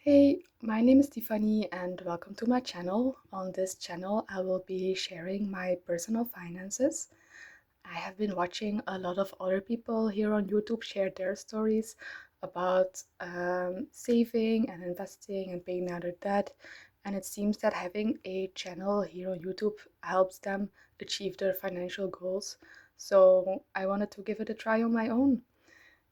Hey, my name is Tiffanie and welcome to my channel. On this channel, I will be sharing my personal finances. I have been watching a lot of other people here on YouTube share their stories about saving and investing and paying down their debt. And it seems that having a channel here on YouTube helps them achieve their financial goals. So I wanted to give it a try on my own.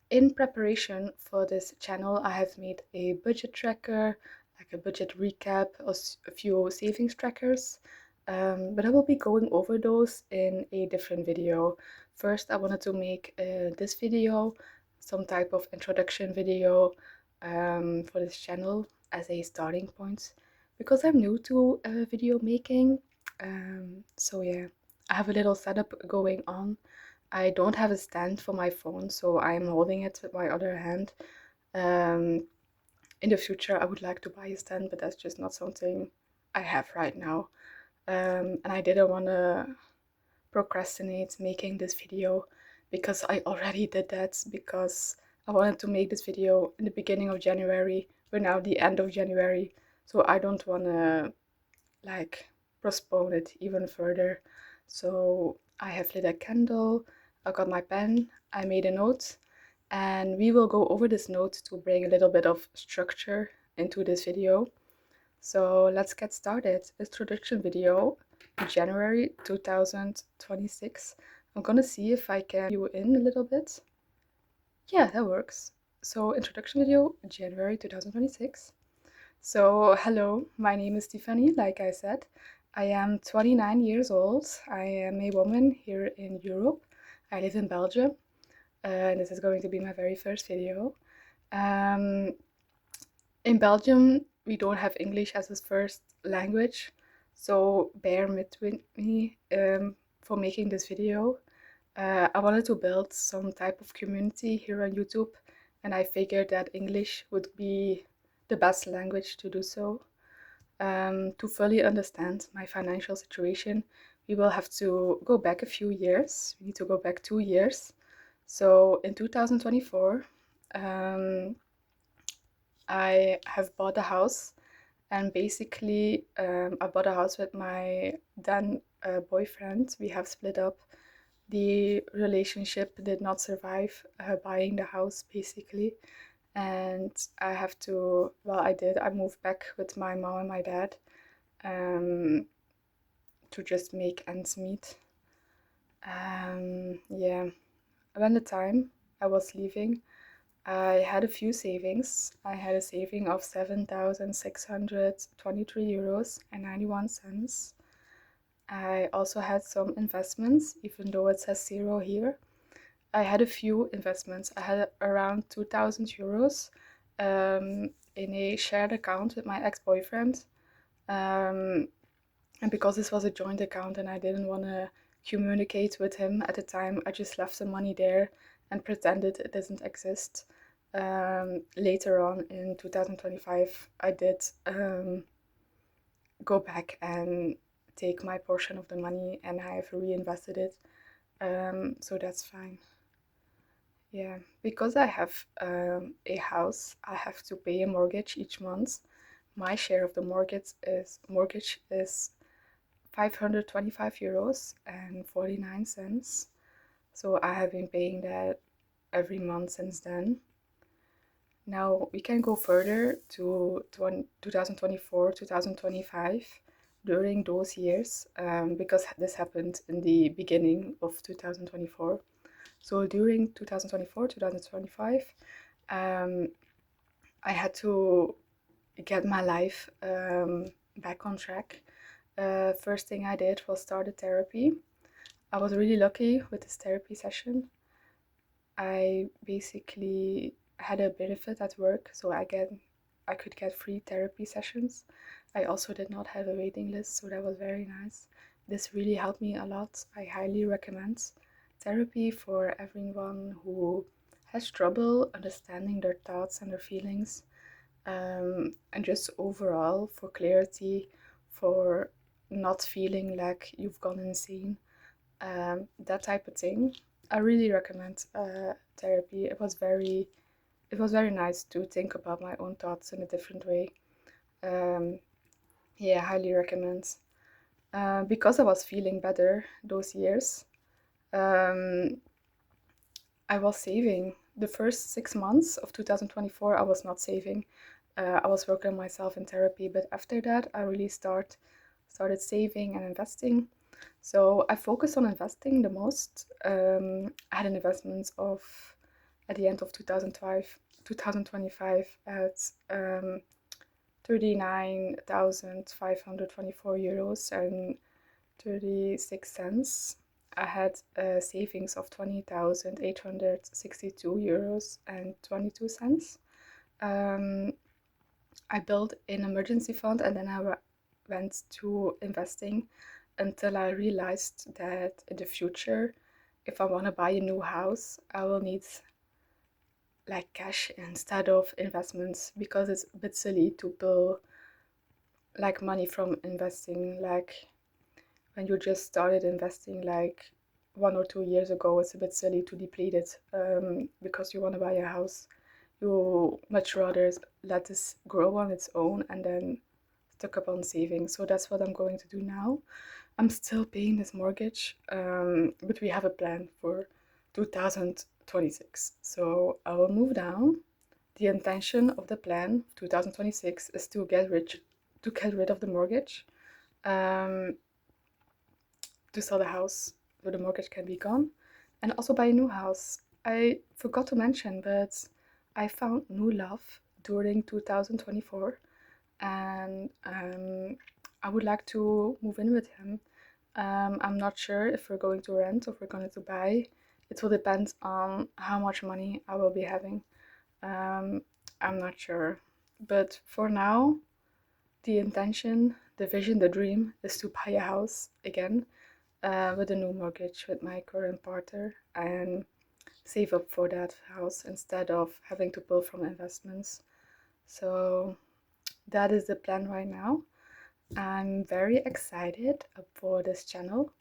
In preparation for this channel, I have made a budget tracker, like a budget recap, a few savings trackers, but I will be going over those in a different video. First, I wanted to make this video some type of introduction video for this channel as a starting point because I'm new to video making. So yeah, I have a little setup going on. I don't have a stand for my phone, so I'm holding it with my other hand. Um, in the future, I would like to buy a stand, but that's just not something I have right now. And I didn't want to procrastinate making this video because I already did that because I wanted to make this video in the beginning of January. We're now the end of January, so I don't want to like postpone it even further. So I have lit a candle, I got my pen, I made a note, and we will go over this note to bring a little bit of structure into this video. So let's get started. Introduction video, January 2026. I'm gonna see if I can you in a little bit. Yeah, that works. So introduction video, January 2026. So, hello, my name is Tiffanie, like I said. I am 29 years old. I am a woman here in Europe. I live in Belgium, and this is going to be my very first video. Um, in Belgium, we don't have English as a first language, so bear with me for making this video. I wanted to build some type of community here on YouTube, and I figured that English would be the best language to do so. To fully understand my financial situation, we will have to go back a few years. We need to go back 2 years. So in 2024, um, I have bought a house, and basically, I bought a house with my then boyfriend. We have split up. The relationship did not survive buying the house, basically. And I have to, well, I did. I moved back with my mom and my dad um, to just make ends meet. Yeah, when the time I was leaving, I had a few savings. I had a saving of 7,623 euros and 91 cents. I also had some investments, even though it says zero here. I had a few investments. I had around 2,000 euros in a shared account with my ex-boyfriend. Um, And because this was a joint account and I didn't want to communicate with him at the time, I just left the money there and pretended it doesn't exist. Later on in 2025, I did go back and take my portion of the money and I have reinvested it. So that's fine. Yeah, because I have a house, I have to pay a mortgage each month. My share of the mortgage is 525 euros and 49 cents. So I have been paying that every month since then. Now we can go further to 2024, 2025 during those years because this happened in the beginning of 2024. So during 2024, 2025, um, I had to get my life back on track. First thing I did was start a therapy. I was really lucky with this therapy session. I basically had a benefit at work, so I could get free therapy sessions. I also did not have a waiting list, so that was very nice. This really helped me a lot. I highly recommend therapy for everyone who has trouble understanding their thoughts and their feelings, and just overall for clarity, for not feeling like you've gone insane, that type of thing. I really recommend therapy. It was very it was very nice to think about my own thoughts in a different way. Um, yeah, highly recommend. Because I was feeling better those years, um, I was saving. The first 6 months of 2024, I was not saving. I was working on myself in therapy, but after that, I really started saving and investing. So I focused on investing the most. I had an investment of at the end of 2025 at 39,524 euros and 36 cents. I had a savings of 20,862 euros and 22 cents. Um, I built an emergency fund and then went to investing until I realized that in the future, if I want to buy a new house, I will need like cash instead of investments because it's a bit silly to pull like money from investing. Like when you just started investing like 1 or 2 years ago, it's a bit silly to deplete it because you want to buy a house. You much rather let this grow on its own and then stock up on savings. So that's what I'm going to do now. I'm still paying this mortgage, but we have a plan for 2026. So I will move down. The intention of the plan 2026 is to get rid of the mortgage, um, to sell the house so the mortgage can be gone, and also buy a new house. I forgot to mention, but I found new love during 2024, and I would like to move in with him. I'm not sure if we're going to rent or if we're going to buy. It will depend on how much money I will be having. Um, I'm not sure. But for now, the intention, the vision, the dream is to buy a house again with a new mortgage with my current partner and save up for that house instead of having to pull from investments. So that is the plan right now. I'm very excited for this channel.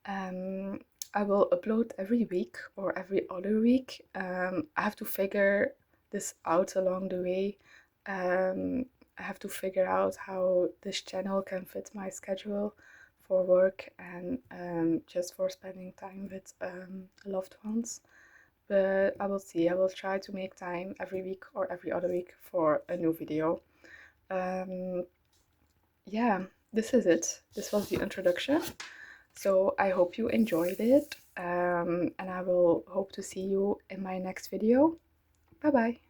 Um, I will upload every week or every other week. I have to figure this out along the way. I have to figure out how this channel can fit my schedule for work and just for spending time with loved ones. But I will see. I will try to make time every week or every other week for a new video. Um, yeah, this is it. This was the introduction. So I hope you enjoyed it, and I will hope to see you in my next video. Bye bye.